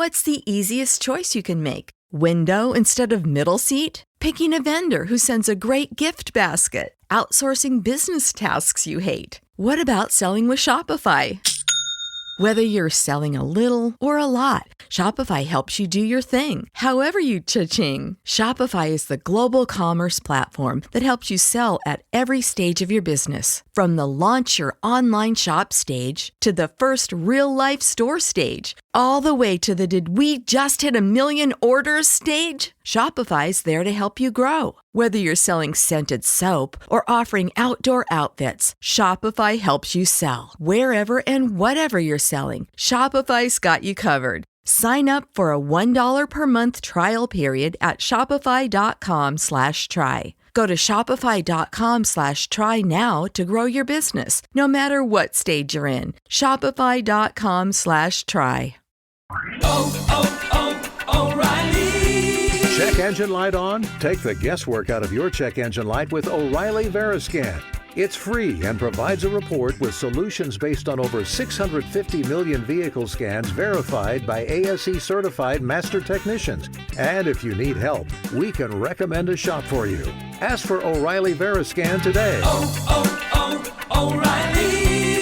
What's the easiest choice you can make? Window instead of middle seat? Picking a vendor who sends a great gift basket? Outsourcing business tasks you hate? What about selling with Shopify? Whether you're selling a little or a lot, Shopify helps you do your thing, however you cha-ching. Shopify is the global commerce platform that helps you sell at every stage of your business. From the launch your online shop stage to the first real-life store stage, all the way to the did we just hit a million orders stage. Shopify's there to help you grow. Whether you're selling scented soap or offering outdoor outfits, Shopify helps you sell. Wherever and whatever you're selling, Shopify's got you covered. Sign up for a $1 per month trial period at shopify.com/try. Go to shopify.com/try now to grow your business, no matter what stage you're in. Shopify.com/try. O'Reilly. Check engine light on? Take the guesswork out of your check engine light with O'Reilly Veriscan. It's free and provides a report with solutions based on over 650 million vehicle scans verified by ASE certified master technicians. And if you need help, we can recommend a shop for you. Ask for O'Reilly Veriscan today. O'Reilly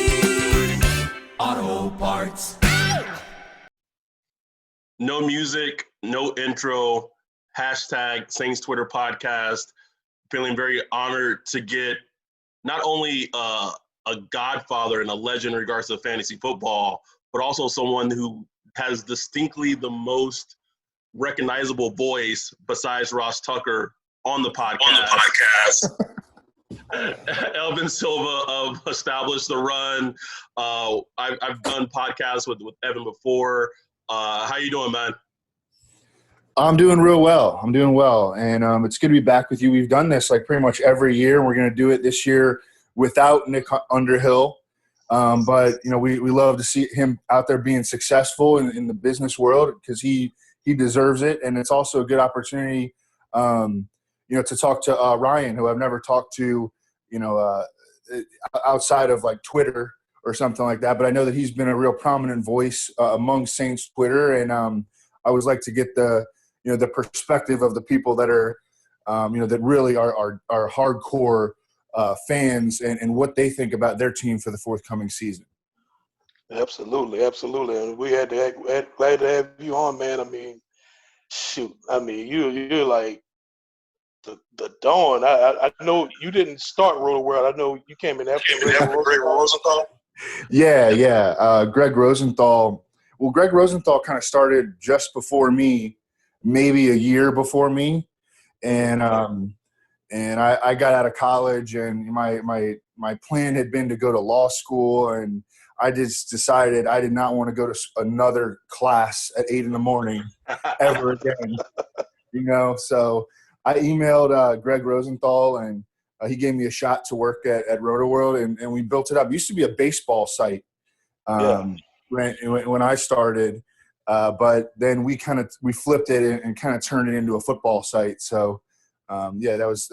Auto Parts. No music, no intro, hashtag Saints Twitter podcast. Feeling very honored to get not only a godfather and a legend in regards to fantasy football, but also someone who has distinctly the most recognizable voice besides Ross Tucker on the podcast. Elvin Silva of Establish the Run. I've done podcasts with Evan before. How you doing, man? I'm doing real well. And it's good to be back with you. We've done this like pretty much every year, and we're going to do it this year without Nick Underhill. But, you know, we love to see him out there being successful in the business world because he deserves it. And it's also a good opportunity, to talk to Ryan, who I've never talked to, outside of like Twitter or something like that. But I know that he's been a real prominent voice among Saints Twitter. And I always like to get the perspective of the people that are, that really are hardcore fans and what they think about their team for the forthcoming season. Absolutely. And we glad to have you on, man. I mean, shoot. I mean, you're like the dawn. I know you didn't start Roto World. I know you came in after Greg Rosenthal. Yeah. Greg Rosenthal. Well, Greg Rosenthal kind of started just before me, maybe a year before me, and I got out of college, and my plan had been to go to law school, and I just decided I did not want to go to another class at 8 a.m. ever again. So I emailed Greg Rosenthal, and he gave me a shot to work at Roto World, and we built it up. It used to be a baseball site when I started. But then we flipped it and kind of turned it into a football site. So, that was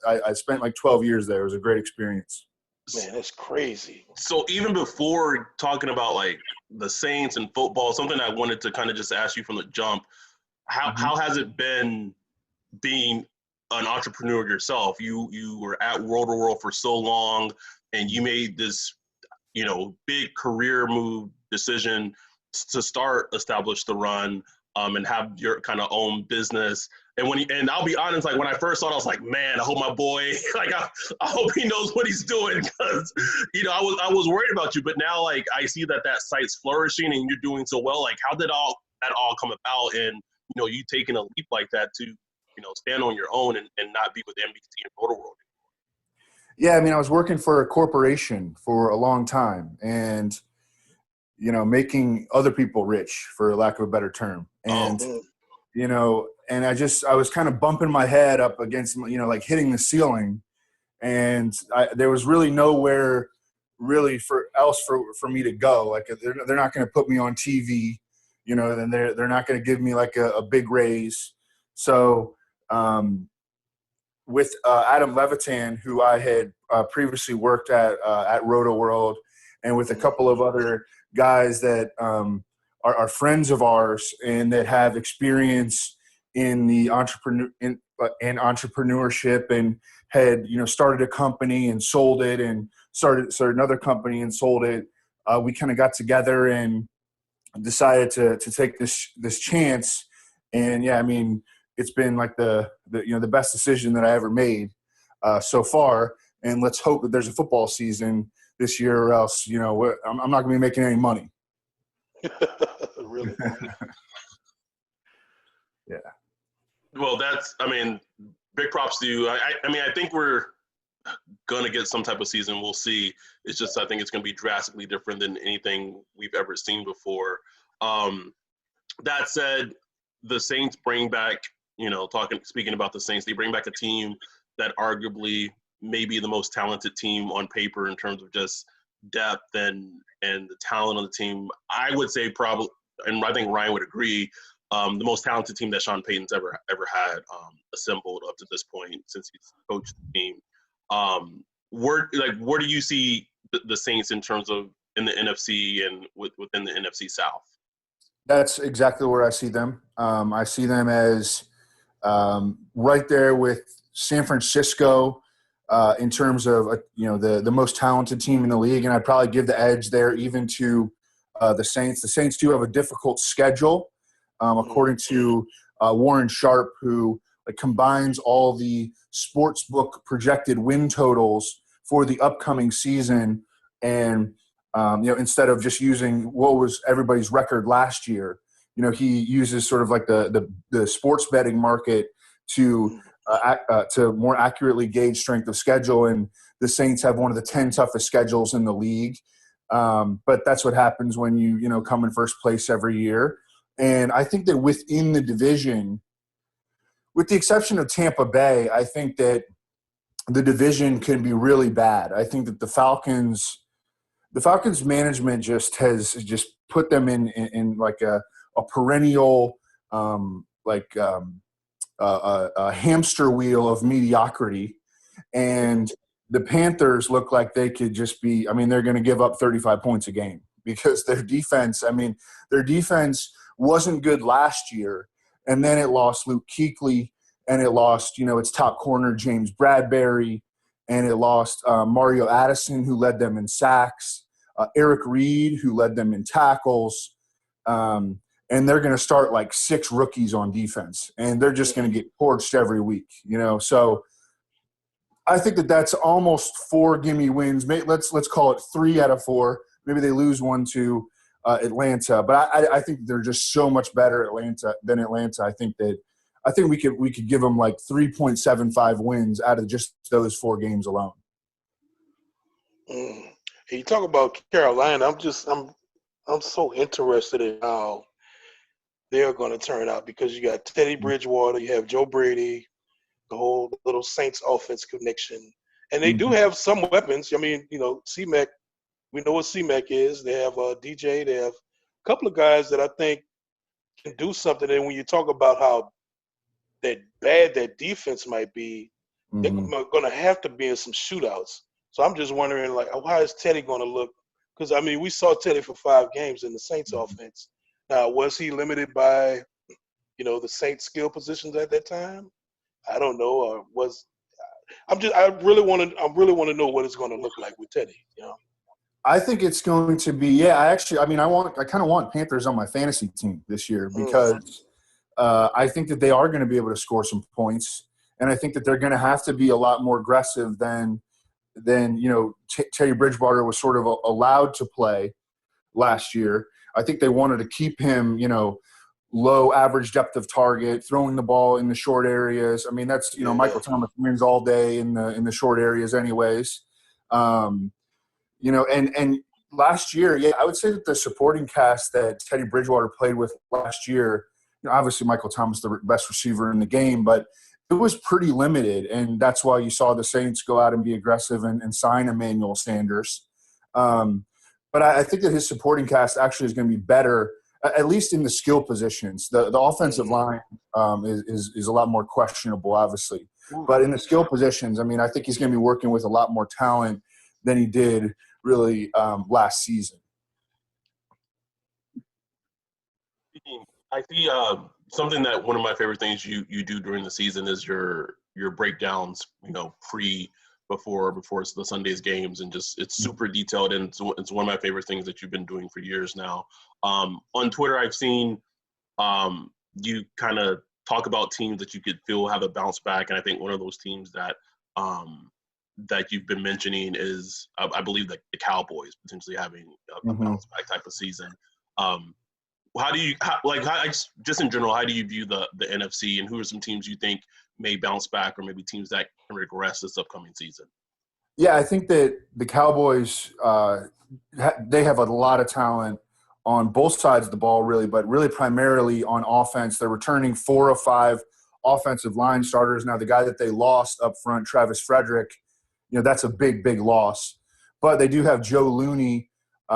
I spent like 12 years there. It was a great experience. Man, that's crazy. So even before talking about like the Saints and football, something I wanted to kind of just ask you from the jump, how has it been being an entrepreneur yourself? You were at Roto World for so long, and you made this, big career move decision to establish the Run, and have your kind of own business. And I'll be honest, like when I first saw it, I was like, man, I hope my boy, like I hope he knows what he's doing, because I was worried about you. But now, like, I see that site's flourishing and you're doing so well. Like, how did that all come about? And you taking a leap like that to stand on your own and not be with NBC and Roto World. Yeah, I mean, I was working for a corporation for a long time, and making other people rich, for lack of a better term. And, and I was kind of bumping my head up against, like hitting the ceiling. And there was really nowhere really for me to go. Like they're not going to put me on TV, and they're not going to give me like a big raise. So with Adam Levitan, who I had previously worked at Roto World, and with a couple of other guys that are friends of ours and that have experience in the entrepreneurship and had started a company and sold it and started another company and sold it. We kind of got together and decided to take this chance. And yeah, I mean, it's been like the best decision that I ever made so far. And let's hope that there's a football season this year, or else I'm not going to be making any money. Really? Yeah. Well, big props to you. I think we're going to get some type of season. We'll see. It's just, I think it's going to be drastically different than anything we've ever seen before. That said, the Saints bring back, speaking about the Saints, they bring back a team that arguably may be the most talented team on paper in terms of just depth and the talent on the team. I would say probably, and I think Ryan would agree, the most talented team that Sean Payton's ever had assembled up to this point since he's coached the team. Where do you see the Saints in terms of in the NFC and within the NFC South? That's exactly where I see them. I see them as right there with San Francisco in terms of the most talented team in the league, and I'd probably give the edge there even to the Saints. The Saints do have a difficult schedule, according to Warren Sharp, who combines all the sportsbook projected win totals for the upcoming season, and instead of just using what was everybody's record last year, he uses sort of like the sports betting market to more accurately gauge strength of schedule. And the Saints have one of the 10 toughest schedules in the league. But that's what happens when you come in first place every year. And I think that within the division, with the exception of Tampa Bay, I think that the division can be really bad. I think that the Falcons management has put them in like a perennial a hamster wheel of mediocrity, and the Panthers look like they could just be. I mean, they're going to give up 35 points a game because their defense. Their defense wasn't good last year, and then it lost Luke Kuechly, and it lost its top corner James Bradbury, and it lost Mario Addison, who led them in sacks, Eric Reed, who led them in tackles, and they're going to start like 6 rookies on defense, and they're just going to get torched every week, So I think that's almost 4 gimme wins. Let's call it 3 out of 4. Maybe they lose one to Atlanta, but I think they're just so much better than Atlanta. I think we could give them like 3.75 wins out of just those 4 games alone. You talk about Carolina. I'm so interested in how they're going to turn out, because you got Teddy Bridgewater, you have Joe Brady, the whole little Saints offense connection, and they do have some weapons. I mean, C-Mac. We know what C-Mac is. They have DJ. They have a couple of guys that I think can do something. And when you talk about how that bad that defense might be, they're going to have to be in some shootouts. So I'm just wondering, how is Teddy going to look? Because, we saw Teddy for 5 games in the Saints offense. Now, was he limited by, the Saints skill positions at that time? I don't know. Or I really want to know what it's going to look like with Teddy, I think it's going to be, I kind of want Panthers on my fantasy team this year, because I think that they are going to be able to score some points, and I think that they're going to have to be a lot more aggressive than Teddy Bridgewater was sort of allowed to play last year. I think they wanted to keep him, low average depth of target, throwing the ball in the short areas. That's Michael Thomas wins all day in the short areas, anyways. And last year, I would say that the supporting cast that Teddy Bridgewater played with last year, obviously Michael Thomas, the best receiver in the game, but it was pretty limited, and that's why you saw the Saints go out and be aggressive and sign Emmanuel Sanders. But I think that his supporting cast actually is going to be better, at least in the skill positions. The offensive line is a lot more questionable, obviously. But in the skill positions, I think he's going to be working with a lot more talent than he did really last season. I see something that one of my favorite things you do during the season is your breakdowns, before the Sunday's games, and just it's super detailed, and it's one of my favorite things that you've been doing for years now. On Twitter, I've seen you kind of talk about teams that you could feel have a bounce back, and I think one of those teams that that you've been mentioning is I believe the Cowboys potentially having a bounce back type of season. How do you just in general? How do you view the NFC, and who are some teams you think may bounce back, or maybe teams that can regress this upcoming season? Yeah, I think that the Cowboys they have a lot of talent on both sides of the ball, really, but really primarily on offense. They're returning 4 of 5 offensive line starters. Now, the guy that they lost up front, Travis Frederick, that's a big, big loss. But they do have Joe Looney,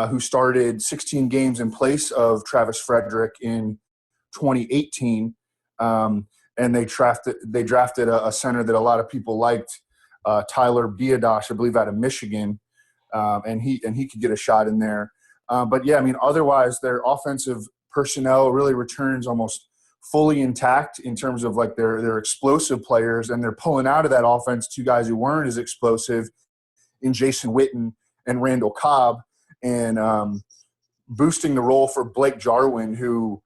who started 16 games in place of Travis Frederick in 2018. And they drafted a center that a lot of people liked, Tyler Biadasz, I believe, out of Michigan. And he could get a shot in there. But, yeah, I mean, otherwise their offensive personnel really returns almost fully intact in terms of, like, their explosive players, and they're pulling out of that offense 2 guys who weren't as explosive in Jason Witten and Randall Cobb, and boosting the role for Blake Jarwin, who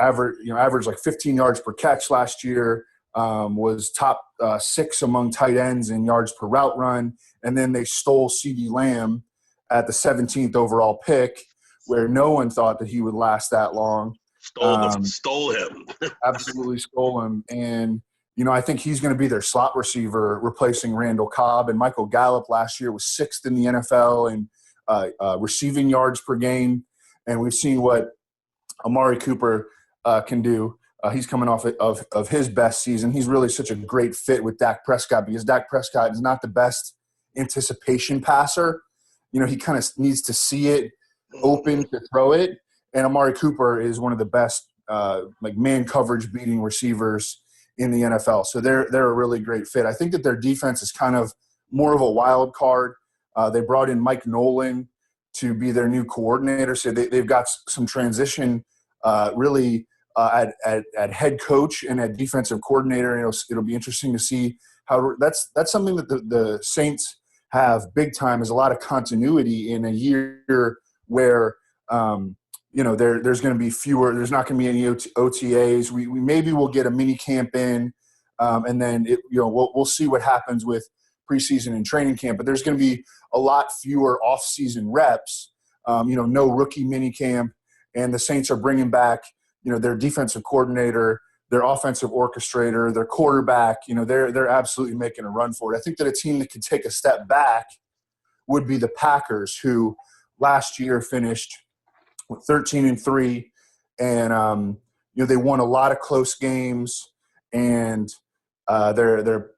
averaged like 15 yards per catch last year, was top 6 among tight ends in yards per route run, and then they stole CeeDee Lamb at the 17th overall pick, where no one thought that he would last that long. Stole him. Absolutely stole him. And, I think he's going to be their slot receiver, replacing Randall Cobb. And Michael Gallup last year was 6th in the NFL in receiving yards per game. And we've seen what Amari Cooper can do. He's coming off of his best season. He's really such a great fit with Dak Prescott, because Dak Prescott is not the best anticipation passer. He kind of needs to see it open to throw it. And Amari Cooper is one of the best man coverage beating receivers in the NFL. So they're a really great fit. I think that their defense is kind of more of a wild card. They brought in Mike Nolan to be their new coordinator. So they've got some transition really at head coach and at defensive coordinator. It'll be interesting to see how that's something that the Saints have big time, is a lot of continuity in a year where there's going to be fewer. There's not going to be any OTAs. We maybe we'll get a mini camp in, and then we'll see what happens with preseason and training camp. But there's going to be a lot fewer off-season reps. No rookie mini camp, and the Saints are bringing back their defensive coordinator, their offensive orchestrator, their quarterback. They're absolutely making a run for it. I think that a team that could take a step back would be the Packers, who last year finished 13-3, and they won a lot of close games, and their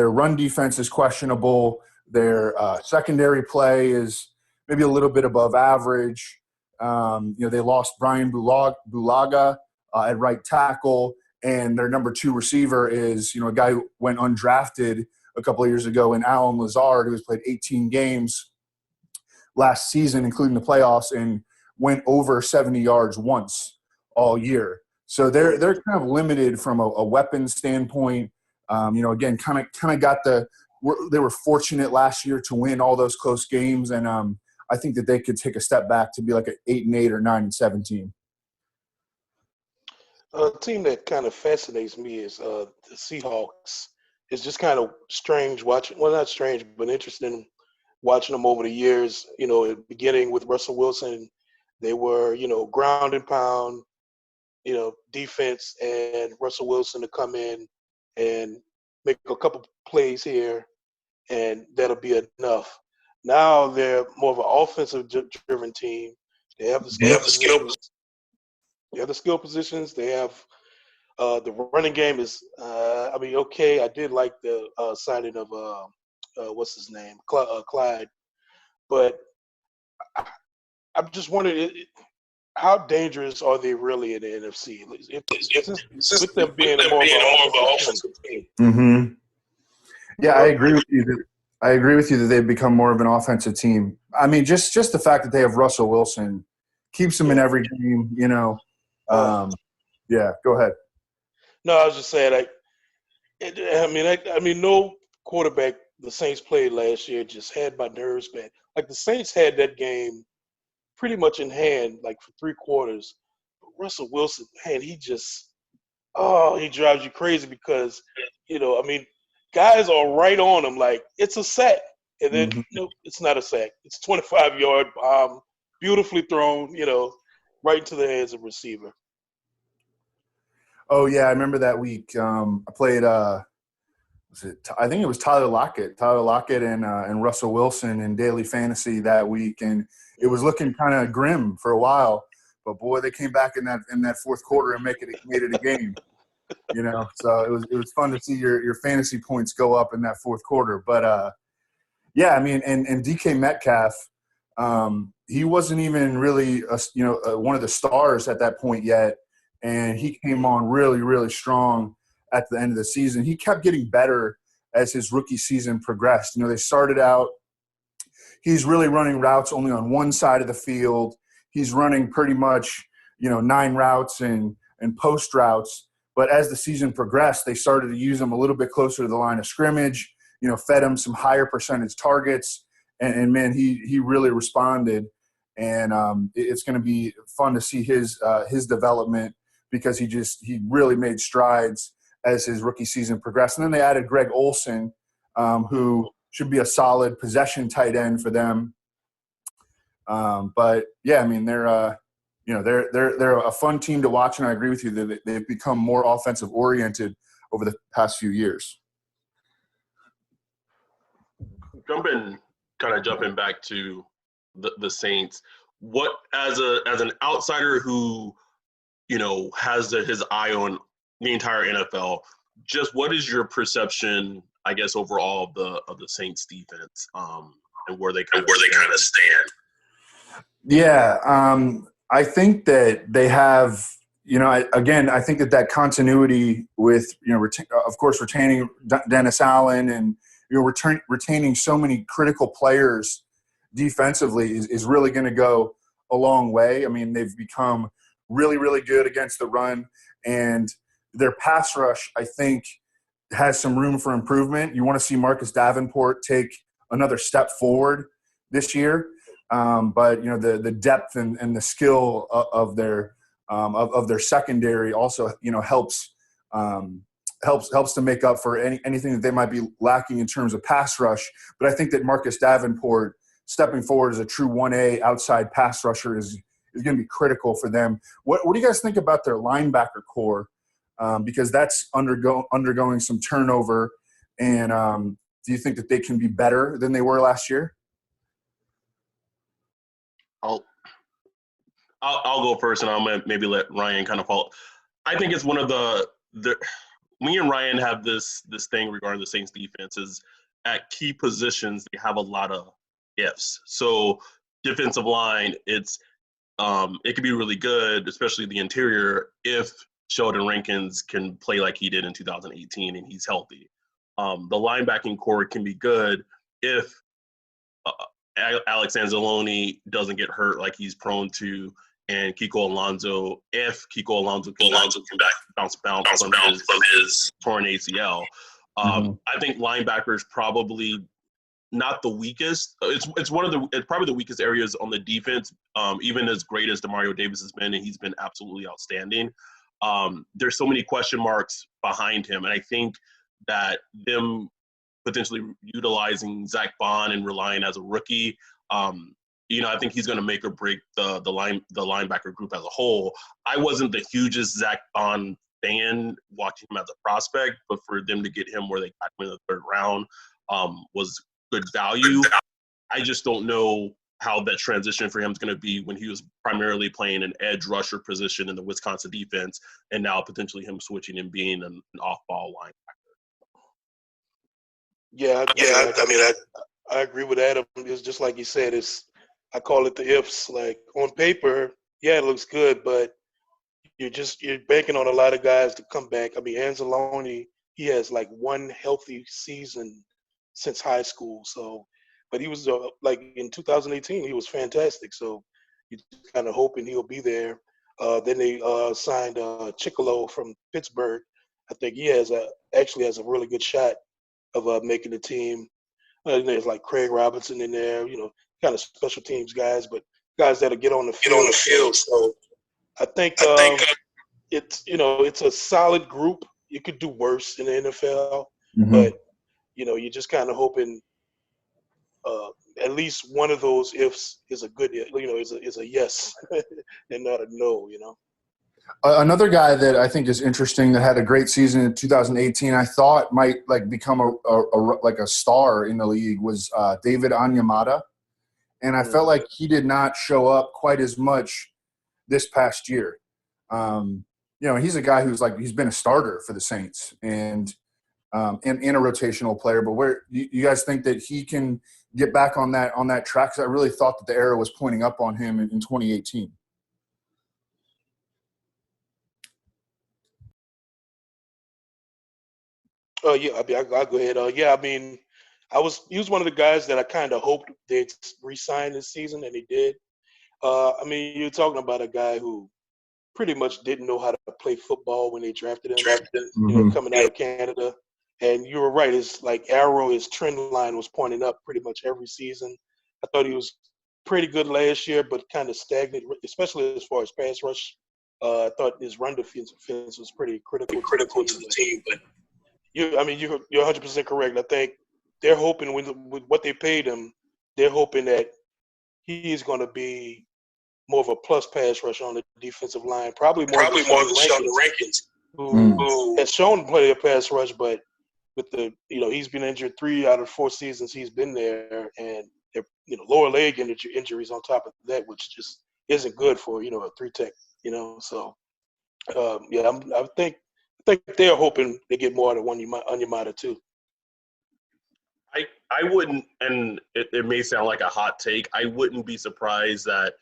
run defense is questionable. Their secondary play is maybe a little bit above average. They lost Brian Bulaga at right tackle, and their number 2 receiver is a guy who went undrafted a couple of years ago, in Allen Lazard, who has played 18 games last season, including the playoffs, and went over 70 yards once all year. So they're kind of limited from a weapon standpoint. Again, kind of got they were fortunate last year to win all those close games, and I think that they could take a step back to be like an 8-8 or 9-7 team. A team that kind of fascinates me is the Seahawks. It's just kind of strange watching. Well, not strange, but interesting watching them over the years. Beginning with Russell Wilson, they were ground and pound, defense, and Russell Wilson to come in and make a couple plays here, and that'll be enough. Now they're more of an offensive-driven team. They have the skill positions. They have the skill positions. They have the running game is. Okay. I did like the signing of what's his name, Clyde, but I'm just wondering, how dangerous are they really in the NFC? With them being more of an offensive team. Mm-hmm. Yeah, I agree with you. I agree with you that they've become more of an offensive team. I mean, just the fact that they have Russell Wilson keeps them in every game. Yeah, go ahead. No, I was just saying, like, I mean, no quarterback the Saints played last year just had my nerves bad. Like the Saints had that game pretty much in hand, like for 3 quarters. But Russell Wilson, man, he drives you crazy because, I mean, guys are right on him like it's a sack, and then no, it's not a sack. It's a 25-yard bomb, beautifully thrown, right into the hands of a receiver. Oh yeah, I remember that week. I played. I think it was Tyler Lockett and Russell Wilson in daily fantasy that week, and it was looking kind of grim for a while. But boy, they came back in that fourth quarter and made it a game. So it was fun to see your fantasy points go up in that fourth quarter. But yeah, I mean, and DK Metcalf, he wasn't even really one of the stars at that point yet, and he came on really, really strong at the end of the season. He kept getting better as his rookie season progressed. They started out, he's really running routes only on one side of the field. He's running pretty much, 9 routes and post routes. But as the season progressed, they started to use him a little bit closer to the line of scrimmage, fed him some higher percentage targets. And man, he really responded. And it's going to be fun to see his development because he really made strides as his rookie season progressed. And then they added Greg Olsen, who should be a solid possession tight end for them. But yeah, I mean, they're a fun team to watch, and I agree with you that they've become more offensive oriented over the past few years. Jumping back to the Saints, what as an outsider who has his eye on the entire NFL, just what is your perception, I guess, overall of the Saints defense, and where they kind of stand? Yeah, I think that they have, I think that continuity with, of course, retaining Dennis Allen and, retaining so many critical players defensively is really going to go a long way. I mean, they've become really, really good against the run, and their pass rush, I think, has some room for improvement. You want to see Marcus Davenport take another step forward this year. But the depth and the skill of their secondary also helps to make up for anything that they might be lacking in terms of pass rush. But I think that Marcus Davenport stepping forward as a true 1A outside pass rusher is going to be critical for them. What do you guys think about their linebacker core? Because that's undergoing some turnover, and do you think that they can be better than they were last year? I'll go first, and I'll maybe let Ryan kind of follow. I think it's one of the me and Ryan have this thing regarding the Saints defenses. At key positions, they have a lot of ifs. So defensive line, it could be really good, especially the interior, if Sheldon Rankins can play like he did in 2018 and he's healthy. The linebacking core can be good if Alex Anzalone doesn't get hurt like he's prone to, and Kiko Alonso, if Kiko Alonso can bounce from his torn ACL. I think linebacker is probably not the weakest. It's probably the weakest areas on the defense. Even as great as Demario Davis has been, and he's been absolutely outstanding. There's so many question marks behind him, and I think that them potentially utilizing Zach Bond and relying as a rookie, I think he's going to make or break the linebacker group as a whole. I wasn't the hugest Zach Bond fan watching him as a prospect, but for them to get him where they got him in the third round was good value. I just don't know how that transition for him is going to be when he was primarily playing an edge rusher position in the Wisconsin defense, and now potentially him switching and being an off-ball linebacker. Yeah, I agree with Adam. It's just like you said. I call it the ifs. Like on paper, yeah, it looks good, but you're banking on a lot of guys to come back. I mean, Anzalone, he has like one healthy season since high school. So, but he was like in 2018, he was fantastic. So you're kind of hoping he'll be there. Then they signed Chicolo from Pittsburgh. I think he actually has a really good shot of making the team. And there's like Craig Robinson in there, kind of special teams guys, but guys that'll get on the field. So I think it's a solid group. You could do worse in the NFL, but you're just kind of hoping at least one of those ifs is a good, is a yes and not a no. Another guy that I think is interesting that had a great season in 2018, I thought might become a star in the league was David Onyemata, and I felt like he did not show up quite as much this past year. He's a guy he's been a starter for the Saints and a rotational player. But where you guys think that he can get back on that track? Because I really thought that the arrow was pointing up on him in 2018. Oh yeah, I'll go ahead. He was one of the guys that I kind of hoped they'd re-sign this season, and he did. You're talking about a guy who pretty much didn't know how to play football when they drafted him, coming out of Canada. And you were right. His trend line was pointing up pretty much every season. I thought he was pretty good last year, but kind of stagnant, especially as far as pass rush. I thought his run defense was pretty critical to the team. But you're 100% correct. I think they're hoping with what they paid him, they're hoping that he is going to be more of a plus pass rush on the defensive line, probably more than Sheldon Rankins, who has shown plenty of pass rush, but with he's been injured 3 out of 4 seasons he's been there, and lower leg injuries on top of that, which just isn't good for a 3-tech. So I think they're hoping they get more out of Onyemata too. I wouldn't, and it may sound like a hot take, I wouldn't be surprised that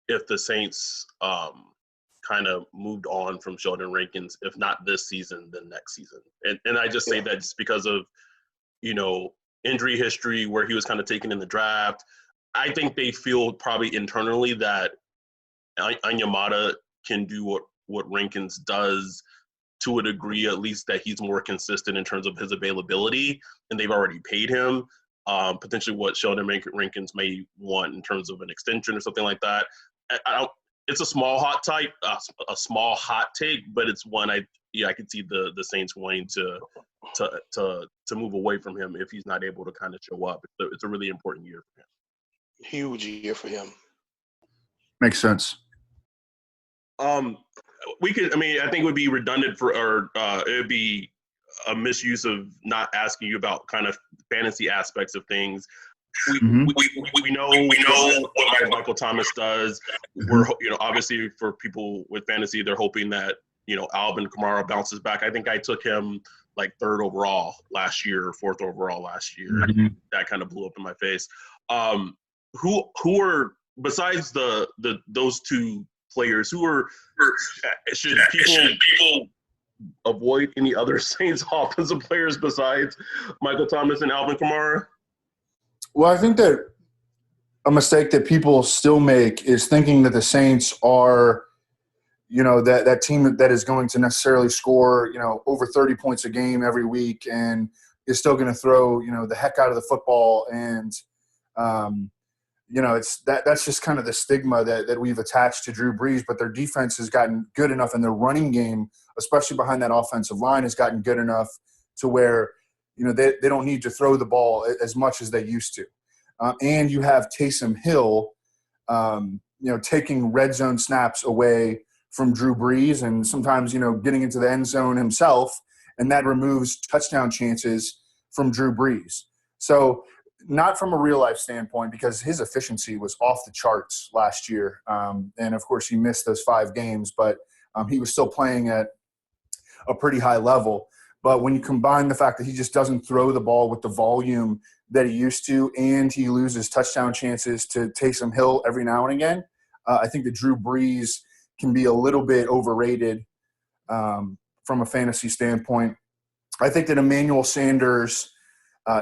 if the Saints kind of moved on from Sheldon Rankins, if not this season, then next season. And I just say that just because of, injury history where he was kind of taken in the draft. I think they feel probably internally that Onyemata can do what Rankins does to a degree, at least that he's more consistent in terms of his availability, and they've already paid him potentially what Sheldon Rankins may want in terms of an extension or something like that. It's a small hot take, but it's one I could see the Saints wanting to move away from him if he's not able to kind of show up. It's a really important year for him. Huge year for him. Makes sense. We could. I think it would be redundant it would be a misuse of not asking you about kind of fantasy aspects of things. We know what Michael Thomas does. We're obviously for people with fantasy, they're hoping that Alvin Kamara bounces back. I think I took him like 3rd overall last year, 4th overall last year. That kind of blew up in my face. Who are besides those two players? Should people avoid any other Saints offensive players besides Michael Thomas and Alvin Kamara? Well, I think that a mistake that people still make is thinking that the Saints are, that team that is going to necessarily score, over 30 points a game every week and is still going to throw, the heck out of the football. And, it's that's just kind of the stigma that we've attached to Drew Brees, but their defense has gotten good enough and their running game, especially behind that offensive line, has gotten good enough to where, they don't need to throw the ball as much as they used to. And you have Taysom Hill, taking red zone snaps away from Drew Brees and sometimes, getting into the end zone himself, and that removes touchdown chances from Drew Brees. So not from a real-life standpoint, because his efficiency was off the charts last year. And, of course, he missed those 5 games, but he was still playing at a pretty high level. But when you combine the fact that he just doesn't throw the ball with the volume that he used to, and he loses touchdown chances to Taysom Hill every now and again, I think that Drew Brees can be a little bit overrated from a fantasy standpoint. I think that Emmanuel Sanders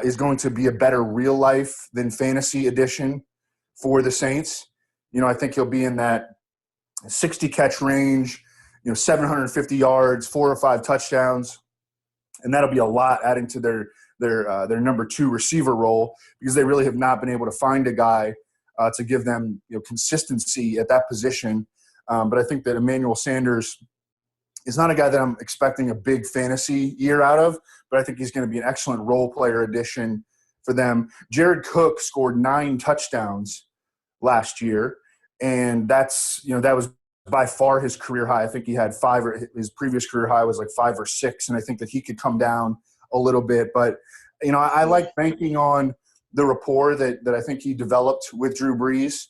is going to be a better real life than fantasy addition for the Saints. I think he'll be in that 60 catch range, 750 yards, 4 or 5 touchdowns. And that'll be a lot adding to their number 2 receiver role, because they really have not been able to find a guy to give them consistency at that position. But I think that Emmanuel Sanders is not a guy that I'm expecting a big fantasy year out of, but I think he's going to be an excellent role player addition for them. Jared Cook scored 9 touchdowns last year, and that was by far his career high. I think he had 5, or his previous career high was like 5 or 6, and I think that he could come down a little bit. But I like banking on the rapport that I think he developed with Drew Brees,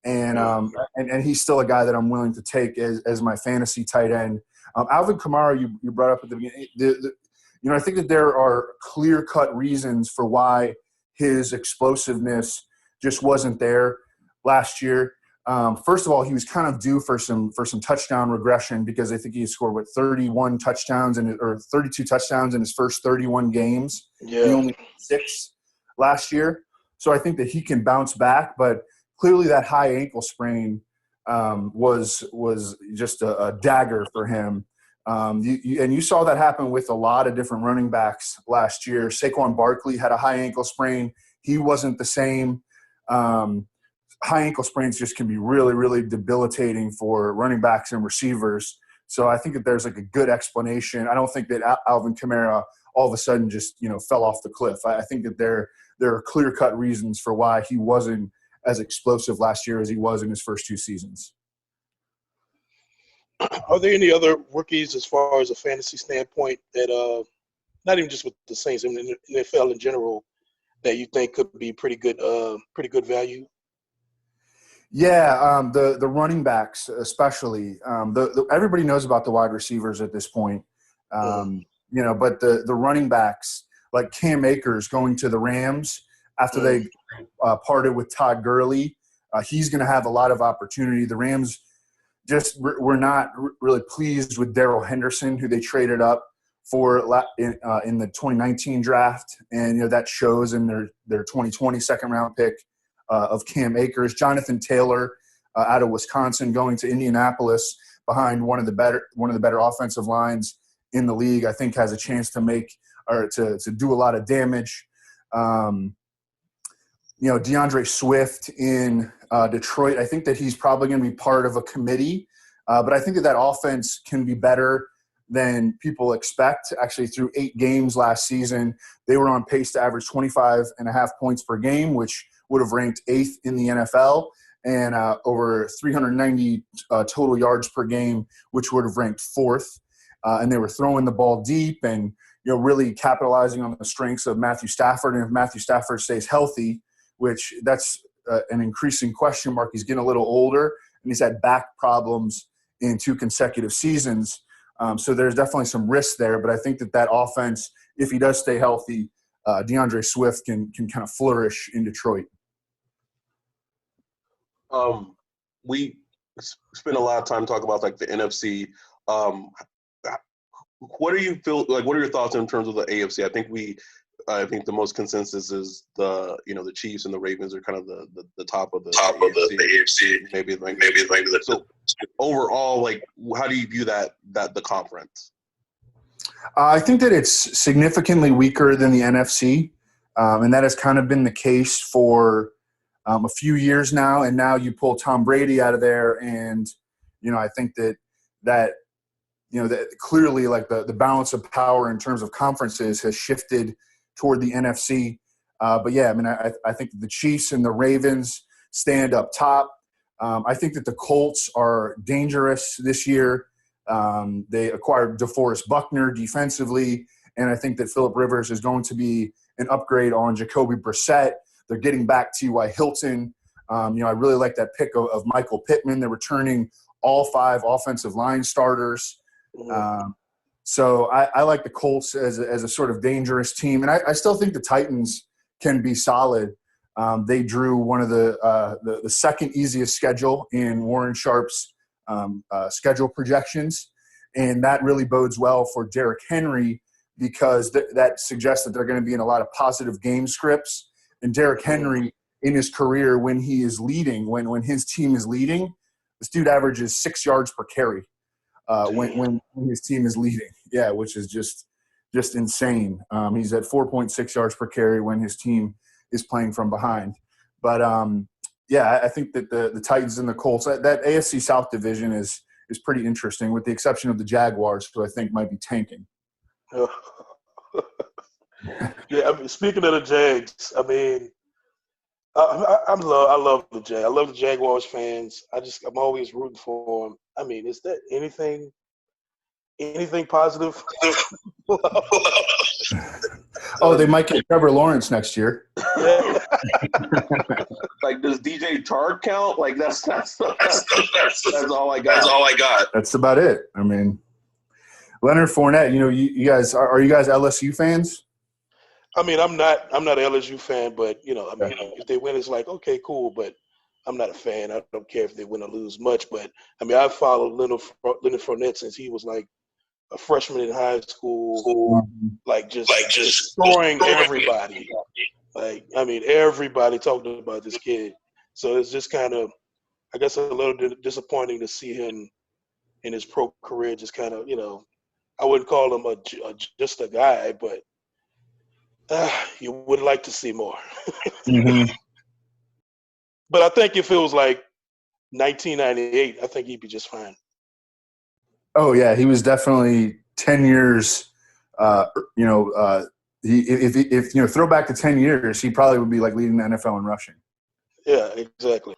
and he's still a guy that I'm willing to take as my fantasy tight end. Alvin Kamara, you brought up at the beginning. I think that there are clear-cut reasons for why his explosiveness just wasn't there last year. First of all, he was kind of due for some touchdown regression, because I think he scored 31 touchdowns or 32 touchdowns in his first 31 games. Yeah. He only had 6 last year. So I think that he can bounce back, but clearly that high ankle sprain was just a dagger for him. You saw that happen with a lot of different running backs last year. Saquon Barkley had a high ankle sprain. He wasn't the same. High ankle sprains just can be really, really debilitating for running backs and receivers. So I think that there's like a good explanation. I don't think that Alvin Kamara all of a sudden just, fell off the cliff. I think that there are clear-cut reasons for why he wasn't as explosive last year as he was in his first 2 seasons. Are there any other rookies, as far as a fantasy standpoint, that not even just with the Saints, I mean, in the NFL in general, that you think could be pretty good value? Yeah, the running backs especially. Everybody knows about the wide receivers at this point, but the running backs, like Cam Akers going to the Rams after they parted with Todd Gurley, he's going to have a lot of opportunity. The Rams just were not really pleased with Darrell Henderson, who they traded up for in the 2019 draft, and that shows in their 2020 second-round pick of Cam Akers. Jonathan Taylor out of Wisconsin going to Indianapolis behind one of the better offensive lines in the league, I think has a chance to make or to do a lot of damage. DeAndre Swift in Detroit, I think that he's probably going to be part of a committee, but I think that offense can be better than people expect. Actually, through 8 games last season, they were on pace to average 25.5 points per game, which would have ranked 8th in the NFL, and over 390 total yards per game, which would have ranked 4th. And they were throwing the ball deep and really capitalizing on the strengths of Matthew Stafford. And if Matthew Stafford stays healthy, which that's an increasing question mark, he's getting a little older, and he's had back problems in 2 consecutive seasons. So there's definitely some risk there. But I think that offense, if he does stay healthy, DeAndre Swift can kind of flourish in Detroit. We spend a lot of time talking about like the NFC. What do you feel like? What are your thoughts in terms of the AFC? I think the most consensus is the Chiefs and the Ravens are kind of the top of the AFC. Maybe so overall, like, how do you view that the conference? I think that it's significantly weaker than the NFC, and that has kind of been the case for a few years now. And now you pull Tom Brady out of there, and I think that clearly, like, the balance of power in terms of conferences has shifted toward the NFC. But yeah, I mean, I think that the Chiefs and the Ravens stand up top. I think that the Colts are dangerous this year. They acquired DeForest Buckner defensively, and I think that Phillip Rivers is going to be an upgrade on Jacoby Brissett. They're getting back T.Y. Hilton. I really like that pick of Michael Pittman. They're returning all 5 offensive line starters. So I like the Colts as a sort of dangerous team. And I still think the Titans can be solid. They drew one of the second easiest schedule in Warren Sharp's schedule projections. And that really bodes well for Derrick Henry, because that suggests that they're going to be in a lot of positive game scripts. And Derrick Henry, in his career, when he is leading, when his team is leading, This dude averages 6 yards per carry when his team is leading. Yeah, which is just insane. He's at 4.6 yards per carry when his team is playing from behind. But yeah, I think that the Titans and the Colts, that AFC South division is pretty interesting, with the exception of the Jaguars, who I think might be tanking. Yeah, I mean, speaking of the Jags, I mean, I love the Jag. I love the Jaguars fans. I'm always rooting for them. I mean, is there anything positive? Oh, they might get Trevor Lawrence next year. Yeah. Like, does DJ Chark count? Like, that's all I got. That's all I got. That's about it. I mean, Leonard Fournette. You guys are you guys LSU fans? I mean, I'm not an LSU fan, but if they win, it's like, okay, cool. But I'm not a fan. I don't care if they win or lose much. But I mean, I've followed Leonard Fournette since he was like a freshman in high school, like just destroying everybody. Like, I mean, everybody talked about this kid. So it's just kind of, I guess, a little disappointing to see him in his pro career just kind of, I wouldn't call him just a guy, but you would like to see more. Mm-hmm. But I think if it was like 1998, I think he'd be just fine. Oh yeah, he was definitely 10 years. If throw back to 10 years, he probably would be like leading the NFL in rushing. Yeah, exactly.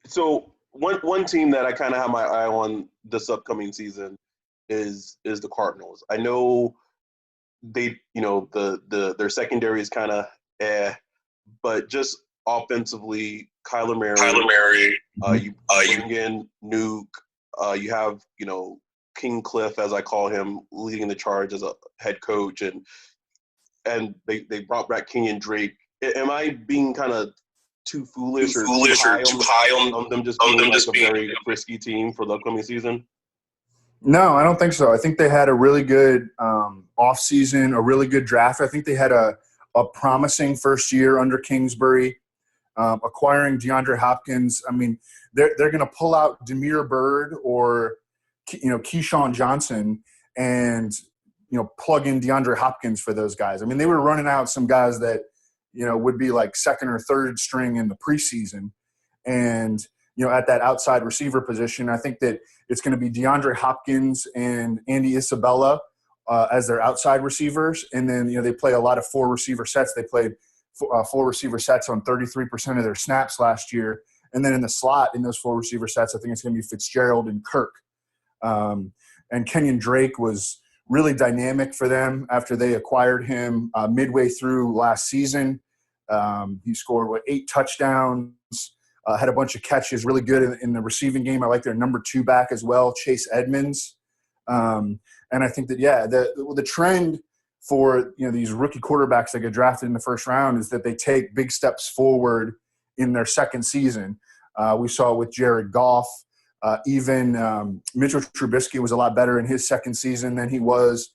So one team that I kind of have my eye on this upcoming season is the Cardinals. I know they, their secondary is kind of but just offensively, Kyler Murray. You bring in Nuke. You have, King Cliff, as I call him, leading the charge as a head coach, and they brought back Kenyon Drake. Am I being kind of too foolish or too high on them just being a very risky team for the upcoming season? No, I don't think so. I think they had a really good offseason, a really good draft. I think they had a promising first year under Kingsbury, acquiring DeAndre Hopkins. I mean, they're going to pull out Damiere Byrd or Keyshawn Johnson and plug in DeAndre Hopkins for those guys. I mean, they were running out some guys that would be like second or third string in the preseason, and at that outside receiver position, I think that it's going to be DeAndre Hopkins and Andy Isabella as their outside receivers, and then they play a lot of four receiver sets. They played four receiver sets on 33% of their snaps last year, and then in the slot in those four receiver sets, I think it's going to be Fitzgerald and Kirk. And Kenyon Drake was really dynamic for them after they acquired him midway through last season. He scored 8 touchdowns, had a bunch of catches, really good in the receiving game. I like their number 2 back as well, Chase Edmonds. And I think that, the trend for these rookie quarterbacks that get drafted in the first round is that they take big steps forward in their second season. We saw it with Jared Goff. Even Mitchell Trubisky was a lot better in his second season than he was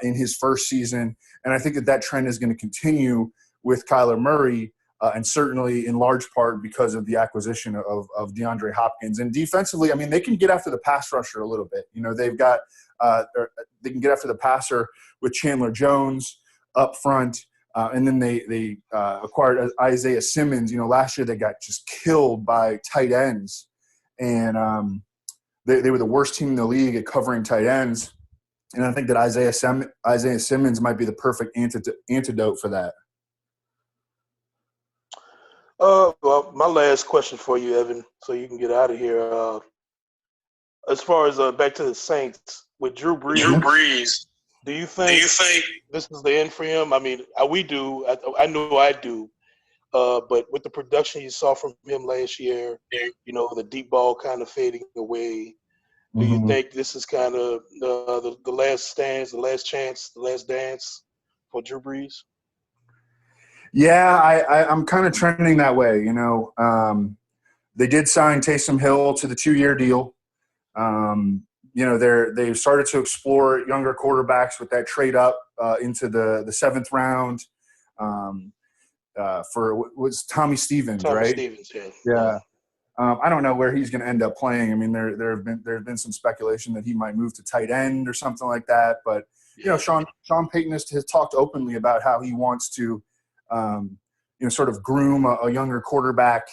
in his first season. And I think that trend is going to continue with Kyler Murray, and certainly in large part because of the acquisition of DeAndre Hopkins. And defensively, I mean, they can get after the pass rusher a little bit. They've got they can get after the passer with Chandler Jones up front. And then they acquired Isaiah Simmons. Last year they got just killed by tight ends. And they were the worst team in the league at covering tight ends. And I think that Isaiah Simmons might be the perfect antidote for that. Well, my last question for you, Evan, so you can get out of here. As far as back to the Saints with Drew Brees, do you think this is the end for him? I mean, we do. I know I do. But with the production you saw from him last year, the deep ball kind of fading away, do you think this is kind of the last stands, the last chance, the last dance for Drew Brees? Yeah, I'm kind of trending that way. They did sign Taysom Hill to the 2-year deal. They've started to explore younger quarterbacks with that trade up into the 7th round. Was Tommy Stevens, right? Stevens, yeah. Yeah. I don't know where he's going to end up playing. I mean, there have been some speculation that he might move to tight end or something like that. But Sean Payton has talked openly about how he wants to, sort of groom a younger quarterback.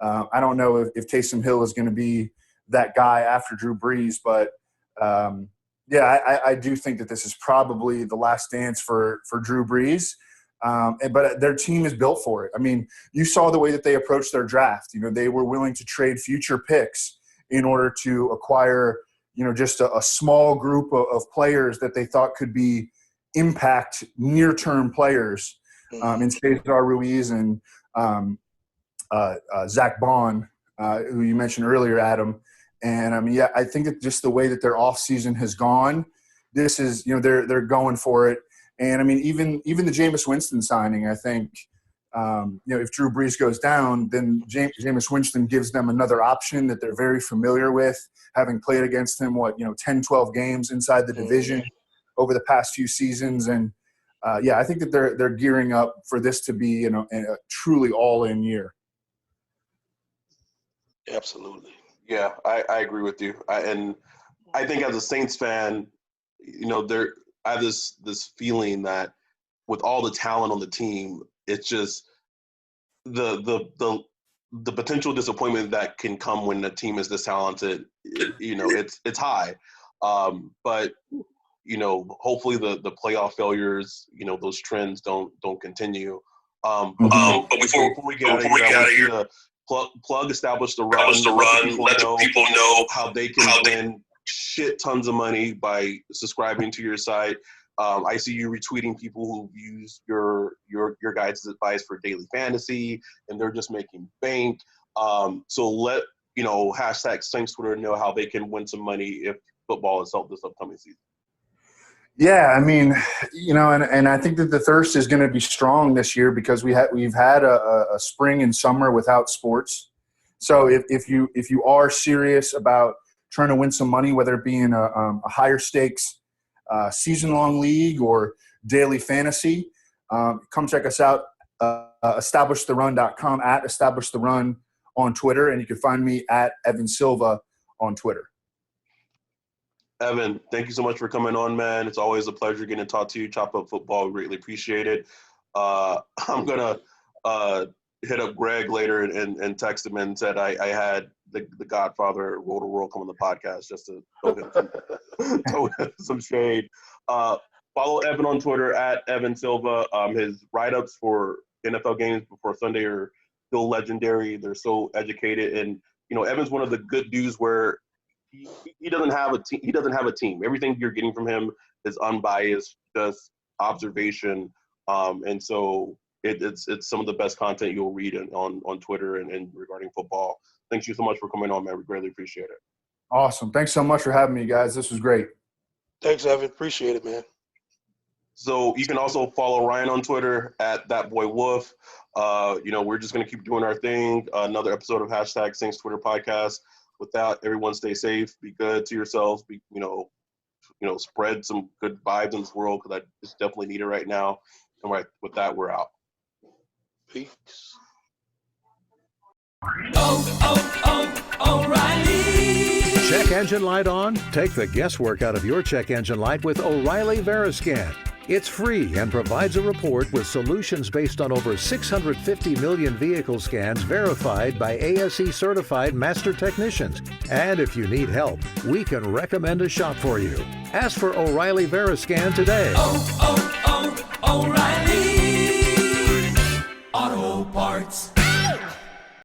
I don't know if Taysom Hill is going to be that guy after Drew Brees, but I do think that this is probably the last dance for Drew Brees. But their team is built for it. I mean, you saw the way that they approached their draft. They were willing to trade future picks in order to acquire, just a small group of players that they thought could be impact near-term players in Cesar Ruiz and Zach Bond, who you mentioned earlier, Adam. And, I think that just the way that their offseason has gone, this is, they're going for it. And, even the Jameis Winston signing, I think, if Drew Brees goes down, then Jameis Winston gives them another option that they're very familiar with, having played against him, 10, 12 games inside the division over the past few seasons. And, I think that they're gearing up for this to be, a truly all-in year. Absolutely. Yeah, I agree with you. And I think as a Saints fan, I have this feeling that with all the talent on the team, it's just the potential disappointment that can come when the team is this talented. It's high. But hopefully the playoff failures, those trends don't continue. But before we get out of here, plug establish the run. Let the people know how they can win shit tons of money by subscribing to your site. I see you retweeting people who use your guys' advice for daily fantasy, and they're just making bank. So let hashtag Saints Twitter know how they can win some money if football is held this upcoming season. Yeah, and I think that the thirst is going to be strong this year because we've had a spring and summer without sports. So if you are serious about trying to win some money, whether it be in a higher stakes season-long league or daily fantasy, come check us out, establishtheRun.com, at establishtheRun on Twitter, and you can find me at Evan Silva on Twitter. Evan, thank you so much for coming on, man. It's always a pleasure getting to talk to you. Chop Up Football, we greatly appreciate it. I'm going to hit up Greg later and text him and said I had the Godfather Roll to World come on the podcast just to throw him some shade. Follow Evan on Twitter at Evan Silva. His write-ups for NFL games before Sunday are still legendary. They're so educated. And, Evan's one of the good dudes where he doesn't have a team. He doesn't have a team. Everything you're getting from him is unbiased, just observation. And so it's some of the best content you'll read on Twitter and regarding football. Thank you so much for coming on, man. We greatly appreciate it. Awesome. Thanks so much for having me, guys. This was great. Thanks, Evan. Appreciate it, man. So you can also follow Ryan on Twitter at ThatBoyWolf. We're just going to keep doing our thing. Another episode of hashtag Saints Twitter podcast. With that, everyone stay safe, be good to yourselves, spread some good vibes in this world because I just definitely need it right now. And right with that, we're out. Peace. O'Reilly. Check engine light on? Take the guesswork out of your check engine light with O'Reilly Veriscan. It's free and provides a report with solutions based on over 650 million vehicle scans verified by ASE certified master technicians. And if you need help, we can recommend a shop for you. Ask for O'Reilly Veriscan today. O'Reilly Auto Parts.